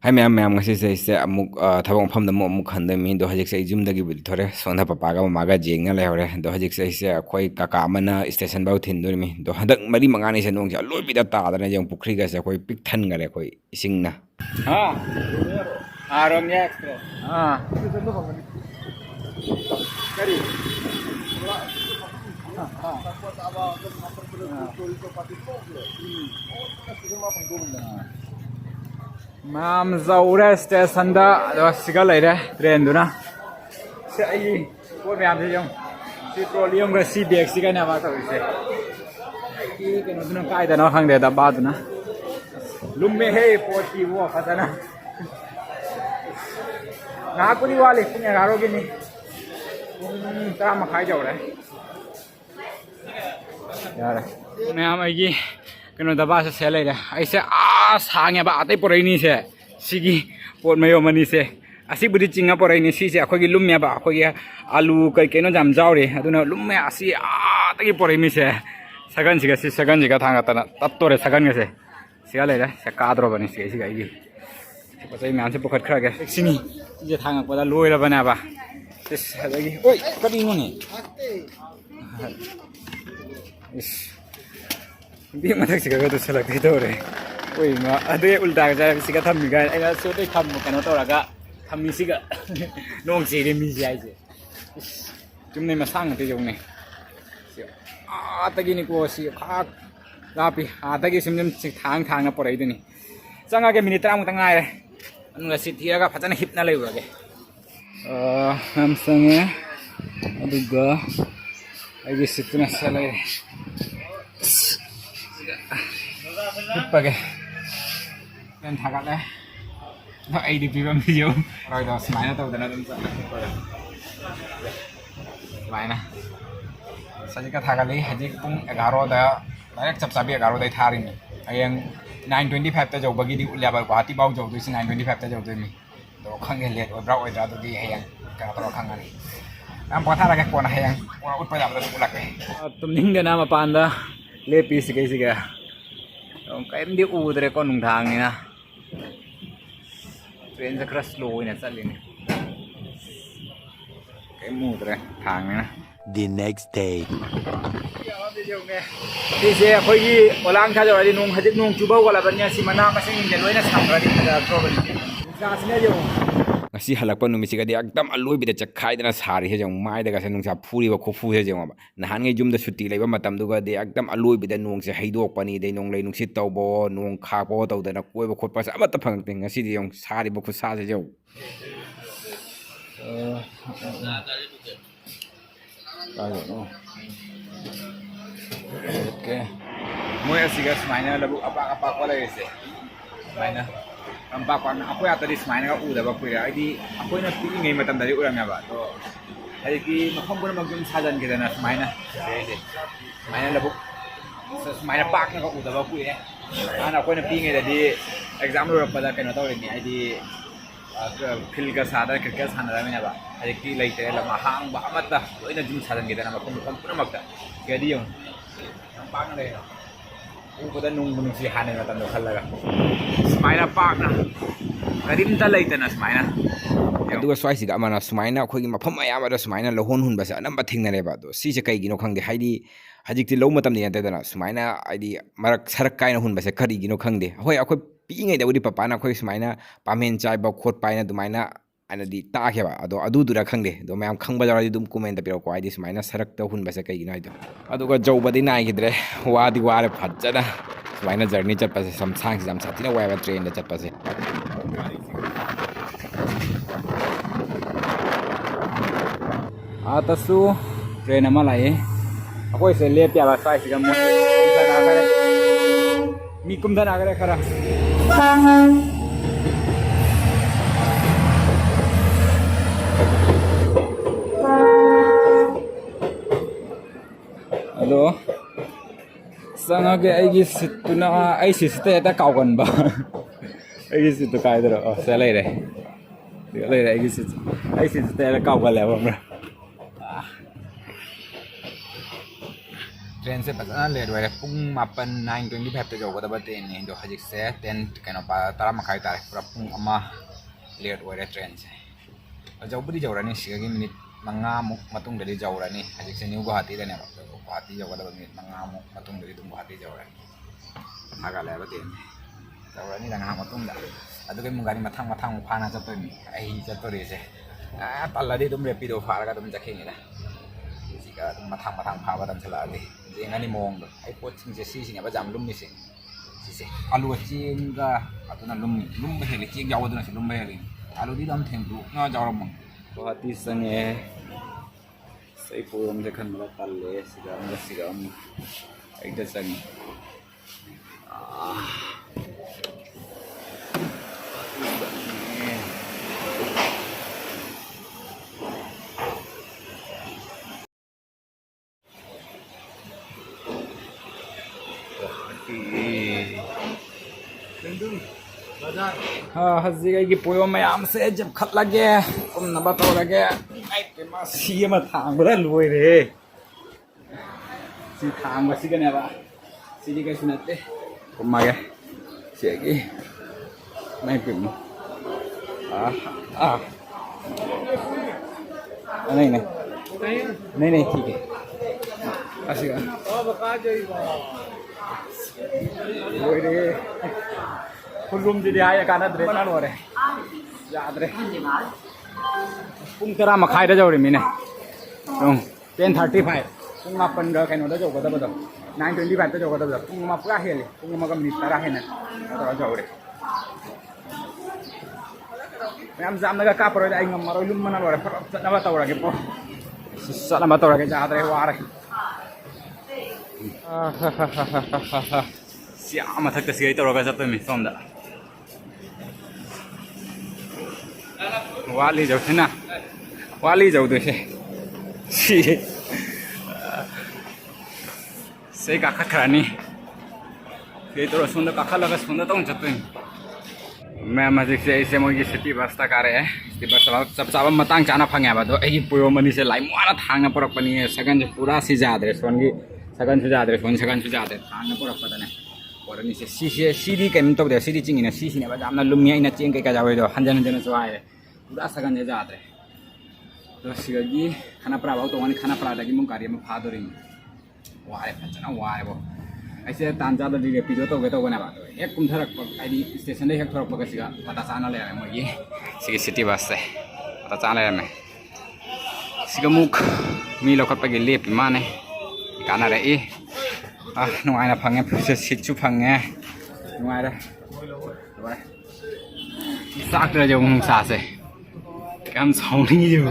Hai ma'am ma'am ngasi se amuk thabang pham da mo amuk khan da mi do hajik se jum da gi budi thore sona papa ga ma ga jeng na le hore do hajik se khoi kaka mana station bau thin do mi do hadak mari manga ni se nong ja loi bi da ta da na jeng pukri ga se khoi pik than ga le khoi ising na ha Aromnya Express ha kari Mam zaure station da siga leire train duna se ai ko myam se jong petroleum ga CBX siga na ma ka se ki ke no duna kai da no hang de da ba duna lumme he poti wo fatana na puni wale puni garo ge ni ta ma khai jaure यार मैं हम आएगी कनो दबा से सेले रे ऐसे आ सांगे बा आते परेनी से सिगी पोट मयो मनी से असी बुदी चिंगा परेनी सी से अखोगी लुम्या बा अखोगी आलू कई केनो जाम जावरे अदुना लुम्मे असी आ तगी परेनी से सगन सिगा सी सगन जिगा थांगा तना तत्तोरे सगन गे से सिगा ले रे से काद्रो बनी से सिगा इगी पछै म्यान से पोखत खरा गे सिनी जे थांगा पदा लोइरा बना बा त्यस हदगी ओइ कति नुनी भी मथक सिगा तो सलक दे तोरे ओइ मा अदे उल्टा जा सिगा थम्मी गा एना सोते थम कनो तोरागा थम्मी सिगा नोंग सेरे मी जाइजे जुमने मसांग ते जोंने आ तगी नि को सि खा लापि आ तगी सिमजम थांग थांग ना परै दनि चंगा के मिनिट 30 मुता ngaire अनुला सिथियागा फजना हिपना लेबगे हम संगे अदुगा आइगे सितना सले हिप्पगे nên thằng đấy nó ai đi phim video rồi đó smile nó tao tên là đúng sao vậy nè sao cái thằng đấy hay cũng 11 đó direct chập chập 11 đấy thà đi anh 925 ta jauh bagi di level Guwahati bau jauh tu si 925 ta jauh tu ni to khang ge let or brau ida tu di hayang ka to khang ani am pa thara ke ko na hayang ut pa jam tu ulak tum ning de na ma pan da le pi si ke cái em đi u rồi con đường thang này nè train sẽ rất slow này chạy lên cái mù rồi thang này nè The next day. thì sẽ khơi gì ở làng cha rồi đi nung hay nung chú bao gọi là bên nhà xí mà nam mà sinh nhìn lối nó sắm rồi đi là cho bên ra xin nhiều ngasi halakpa numi siga di akdam aloi bi da chakhai dana sari he jong mai daga se nungsa phuri ba khofu he jong ba nahan ngai jum da suti leiba matam duga de akdam aloi bi da nung se haidok pani de nong lei nung sit taw bo nung kha bo taw da na koi ba khot pa sa amata phang te ngasi di jong sari ba khu sa se jong oke moi asiga smaina labu apa ko lai se smaina tampak kan aku ya tadi semain ka udah ba kuya idi aku na pi ngai matam dari uram ya ba to hari ki makham pun magjum sajan kita na semain na semain labu semain pak na ka udah ba kuya ana aku na pi ngai tadi exam ro pada kan tahu ni idi fil ka sada cricket sana ramai ba hari ki lai te la mahang ba amata to ina jum sajan kita na makham pun magta jadi yung pak na le pada nung si hanin matam do khalaga smaina park na karimta leitana smaina aduga swai siga amana sumaina khoi mafam ayama da sumaina lohon hun basa anamba thingnare ba do si se kai gino khangde haidi hajikti lo matam ni ante dana sumaina aidi marak sarak kaina hun basa khari gino khangde hoi akhoi pi ngai da uri papa na khoi sumaina pamen chai ba khot paina dumaina ana di ta khe ba ado adu dura khangde do mayam khangba jara di dum comment da piro ko aidi sumaina sarak ta hun basa kai gino aido aduga jawba di nai gidre wadi ware phajjana sumaina journey chat pase samsang jam sathina wa train da chat pase atasu train ama lai aku se le pya ba sai siga mo sana kare mi kum dana kare khara alo sanga ke aigi situna ai siste ta kaugan ba aigi situ kai dro se lai re aigi siste ta kaugan le ba train से फजना late हो पुंग मापन 9:25 जौगदब train ने दो हजिक से 10 कनो तरा मखाई तारे पूरा पुंग अमा लेट हो ट्रेन से जौबुदी जौरानी सिगगी मिनिट मंगा मुक मतुंगदि जौरानी हजिक से न्यू गुवाहाटी दने गुवाहाटी जौगदब मिनिट मंगा मुक मतुंगदि दुम गुवाहाटी जौरानी हागा लेबा ट्रेन जौरानी लंगा मतुंगदा अदुगे मुगानी मथांग मथांग फाना चतोनी आई चतोरिसे तल्लादि दुम रेपिडो फारगा दुम जखेंगिदा सिगा दुम मथांग मथांग फाबा दम चलादि जेंगानी मोंग आई पोचिंग से सिसिने बजाम लुमनि से सिसे आलु चिंगा अतुना लुम हेलि चिंग यावदुना से लुम हेलि आलु दी दम थेंदु ना जावरम गुवाहाटी संगे सै पोम जे खनबा तल्ले सिगा आइदा संगे हजिगी पोयो मैम से जब खत लगे तुम नबा तो लगे सी थांगबदा लोरे सी थांगबसिगनेबा सिदी कैसु नते कुमागे सिगी मैं पिम नहीं ठीक है असिगा लोरे खुलुम दिदी आया काना द्रे बना लोरे याद्रे पुंग तरा मखाइदा जौरे मिने 10:35 पुंग मापन ग कइनो दा जौगदबदो 9:25 दा जौगदबदो पुंग मा पुरा हेले पुंग मा ग मिनिट तरा हेना तरा जौरे मैम जामनगा कापरो आई ngमरो लुम मना लोरे चनबा तौरागे पो चनबा तौरागे जाद्रे वारे सिया मथक सिगै तौरागा जतमी सोमदा वाली जाऊना वाली जाऊ से से काखनी तो सोंद काखलगा सोंद तो चत मैम हजिसे ऐसे मोगी सिटी बस तक आ रहे हैं सिटी बस चप चाब मतंग चाना फंगेबा पुयो मनी से लाइम वाला थांग पुरपनी सगन से पूरा सी जाद्रे सोनगी सगन से जाद्रे सोन सगन से जाद्रे थांग पुरपदने और से सीधी कहीं तौदे सीधी चिंगिना सीसीनेबा जामना लुमिया इन चेंग कई जाओ हंजन हंजन चुआए पूरा सगन से जाद्रे तो सिगी खाना प्राबाव तो खाना प्रादगी मुंग गाड़ी में फादोरी वारे फजना वारेबो ऐसे तानजाद रेपिडो तौगे तौगनेबा एक कुमथरक स्टेशन हेक थरपगा सिगा पता चाना लेरे मोगी सिगी सिटी बस से पता चाना लेरे सिगा मुख मी लखटपगी लेपि माने कानारे नुआइना फंगे फिर सीटसु फंगे नुआइरे साकरे जो नुंसासे क्या साउनी जो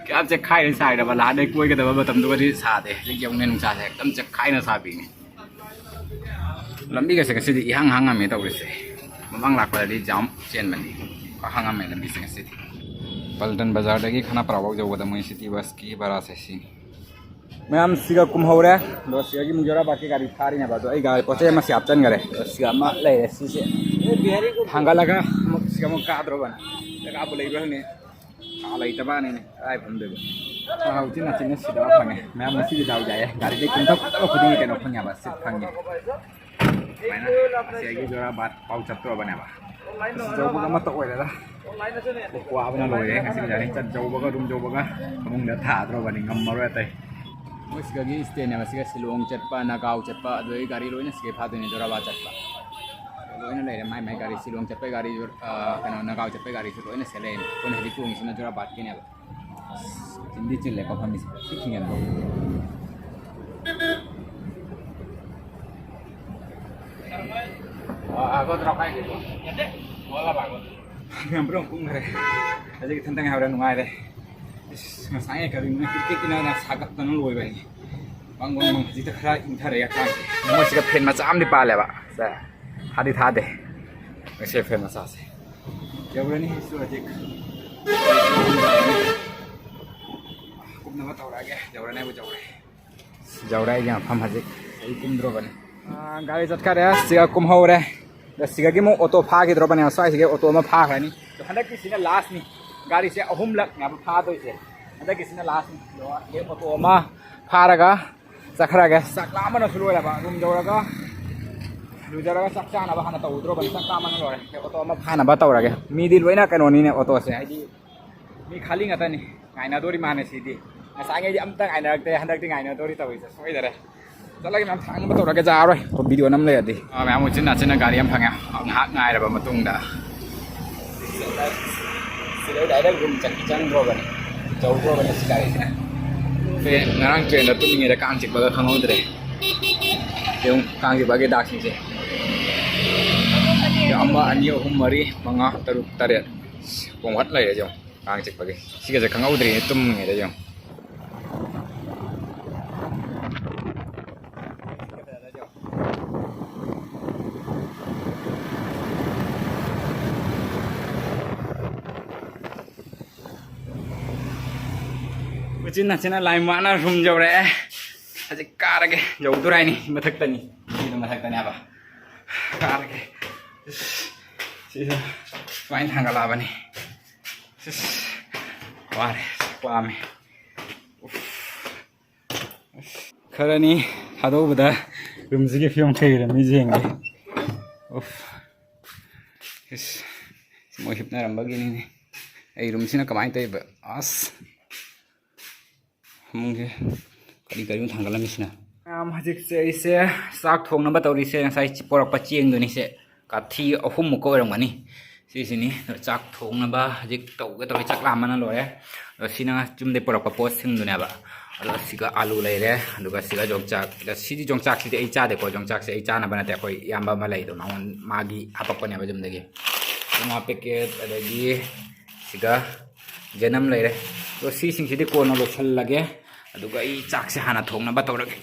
क्या चखाई साइडबा लादे कोइगदबा मतमदुगदि सादे जेउने नुंसासे एकदम चखाइना साबिने लंबी गसे गसे इहांग हांगामे तौरिसे ममंग लाकपदि जाम चेनबनी हांगामे लंबी से गसे पल्टन बाजार दगी खाना प्राबाव जौगदा मै सिटी बस की बरा से सी मैम सिगा कुमहौरे दो सिगागी मुजरा बाकी गाड़ी थारी ने बादो आई गाड़ी पचे मा सियापचन गरे सिगा मा लेरे सिसे हांगा लगा सिगा म काद्रो बना लगा अब लेबो ने आलै तबा ने आइ फमदेबो हाउति ना चिने सिदा फंगे मैम मसी दाउ जाय गाड़ी दे कुंता कुता खुदी के न फंगा बस फंगे मैना सिगागी जोरा बात पाउ चत्रो बनेबा जौबगा म तो ओइला वा बना लोए ngasi jani chat jaubaga rum jaubaga amung da tha dro bani ngammaro atai मुझे स्टेन है सिलोंग चटपा नगाव चटपा गाड़ी लोन से फादने जोराबा चटपा लोन लेरे माइ माइ गाड़ी सिलोंग चटपे गाड़ी कनो नगाव चटपे गाड़ी से लोन सेले कोन हदि पुंग सिना जोराबा केने चिंदी चिल्ले को फमी सिखिंगन बो आगो द्रखाइ के यते बोला बागो हमब्रम पुंग रे अजे के थंतंग हावरा नुआइ रे saya kali ini kita kena sagak tanah luar ini, bangun kita kena intar ya kan, mesti kita pen macam ni pale pak, saya hadi thade, mesti pen macam sih, jauh ni sudah cek, kum nama tahu lagi, jauh ni jauh ni yang paham hadi, ini kum droban, गाड़ी चटका रे सिगा कुम हो रे सिगा की मो auto फा के द्रो बने साइ सिगे ऑटो में फा खनी तो हंडक की सिने लास्ट नि गाड़ी से अहुम लक ना फा दो से हंडक की सिने लास्ट नि ये ऑटो में फारगा ꯆꯠꯈ꯭ꯔꯒꯦ ꯆꯥꯛ ꯂꯥꯝꯕꯅꯁꯨ ꯂꯣꯏꯔꯕ ꯔꯨꯝ ꯌꯧꯔꯒ ꯂꯨꯖꯔꯒ ꯆꯥꯛ ꯆꯥꯅꯕ ꯍꯥꯟꯅ ꯇꯧꯗ꯭ꯔꯣꯕꯅꯤ ꯆꯥꯛ ꯂꯥꯝꯕꯅ ꯂꯣꯏꯔꯦ ꯑꯣꯇꯣ ꯑꯃ ꯐꯥꯅꯕ ꯇꯧꯔꯒꯦ ꯃꯤꯗꯤ ꯂꯣꯏꯅ ꯀꯩꯅꯣꯅꯤꯅꯦ ꯑꯣꯇꯣꯁꯦ ꯍꯥꯏꯗꯤ ꯃꯤ ꯈꯥꯂꯤ ꯉꯥꯛꯇꯅꯤ ꯉꯥꯏꯅꯗꯣꯔꯤ ꯃꯥꯅꯦ ꯁꯤꯗꯤ ꯉꯁꯥꯏꯉꯩꯗꯤ ꯑꯝꯇ ꯉꯥꯏꯅꯔꯛꯇꯦ ꯍꯟꯗꯛꯇꯤ ꯉꯥꯏꯅꯗꯣꯔꯤ ꯇꯧꯔꯤꯁꯦ ꯁꯣꯏꯗꯔꯦ ꯆꯠꯂꯒꯦ ꯃꯌꯥꯝ ꯊꯥꯡꯅꯕ ꯇꯧꯔꯒꯦ ꯆꯥꯔꯣꯏ ꯚꯤꯗꯤꯑꯣ ꯅꯝ ꯂꯩꯔꯗꯤ ꯃꯌꯥꯝ ꯎꯆꯤꯟ ꯅꯥꯆꯤꯟꯅ ꯒꯥꯔꯤ ꯑꯃ ꯐꯪꯉꯦ ꯉꯥꯏꯍꯥꯛ ꯉꯥꯏꯔꯕ ꯃꯇꯨꯡꯗ ꯁꯤꯗꯩ ꯗꯥꯏꯔꯦꯛ ꯔꯨꯝ ꯆꯪꯗ꯭ꯔꯣꯕꯅꯤ ꯆꯧꯗ꯭ꯔꯣꯕꯅꯤ ꯁꯤ ꯒꯥꯔꯤꯁꯤꯅ ꯉꯔꯥꯡ ꯇ꯭ꯔꯦꯟꯗ ꯇꯨꯝꯃꯤꯉꯩꯗ ꯀꯥꯡ ꯆꯤꯛꯄꯒ ꯈꯪꯍꯧꯗ꯭ꯔꯦ yung kang ibagi daxing si yung ama anyo humari mga taruk taret kung wat lay yung kang chik bagi sige sa kang audri ni tum ngi da yung Cina cina lain mana room jauh deh, aja karage jauh tuh ini masak tani, ini masak tani apa? Karage, sih, main tanggal apa nih? Wah, klame. Karena nih, hado beda, room sih film kayak ini jengge. Semua hipnya begini nih, room sih nak kemain tuh as. Mungkin kali-kali untuk tanggal lagi sih na. Hajik se sak thong na batau rise ngasai porak pacieng do ni se kathi ahum ko orang mani si sini sak thong na ba hajik tau ke tau cak lama na lo ya sina cum de porak pa post sing do na ba alo siga alu lai re aduga siga jongchak da sidi jongchak si de cha de ko jongchak se cha na bana te ko yamba ma lai do ma magi apa ko ne ba jum de ge ma packet adagi siga janam lai re to si sing si de ko na lo chal lage aduga I chak se hana thong na ba tau lage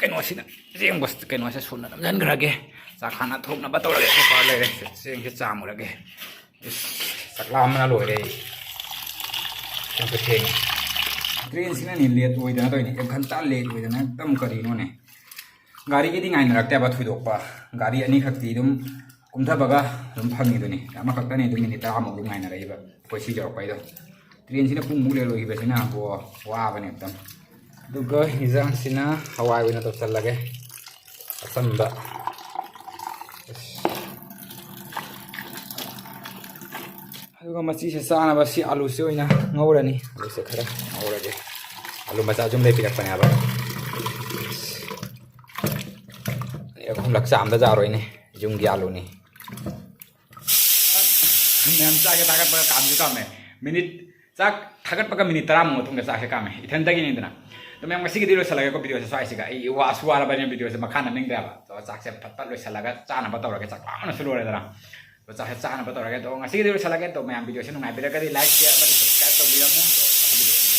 kaino sina jeng bos kaino se sun na jan grage chak hana thong na ba tau lage pa lai re sing se cha mu lage sak lam na lo re yang penting train sina ni let oi da to ni ek ghanta let oi da na tam kari no ne gari ki ding ai na rakte ba thui dok pa gari ani khakti dum kumtha baga dum phangi do ni ama khakta ne dum minute 10 mo dum ai na rei ba ko si jor pai do train sina pung mu le loi ba sina bo wa ba ne tam duga hizang sina hawai wina to chal lage asamba aduga machi se sana ba si alu se oina ngawrani alu se khara ngawrage alu macha jum le pirak pane aba ekhum laksam da jaroi ne jum gi alu ni nem cha ke takat ba kam ju kam ne minute chak thagat paga minute 10 mo thung sa ke kam ithan da gi ni dana to memang masih gitu salaga ko video sa sai siga I wa suara ba ne video sa makhana ning da ba to chak se phat pat lo salaga chana ba tawra ke chak na su lo re dana to chak chana ba tawra ke to ngasi gitu salaga to memang video sa nung ai bira ka di like share ba subscribe to video mo to video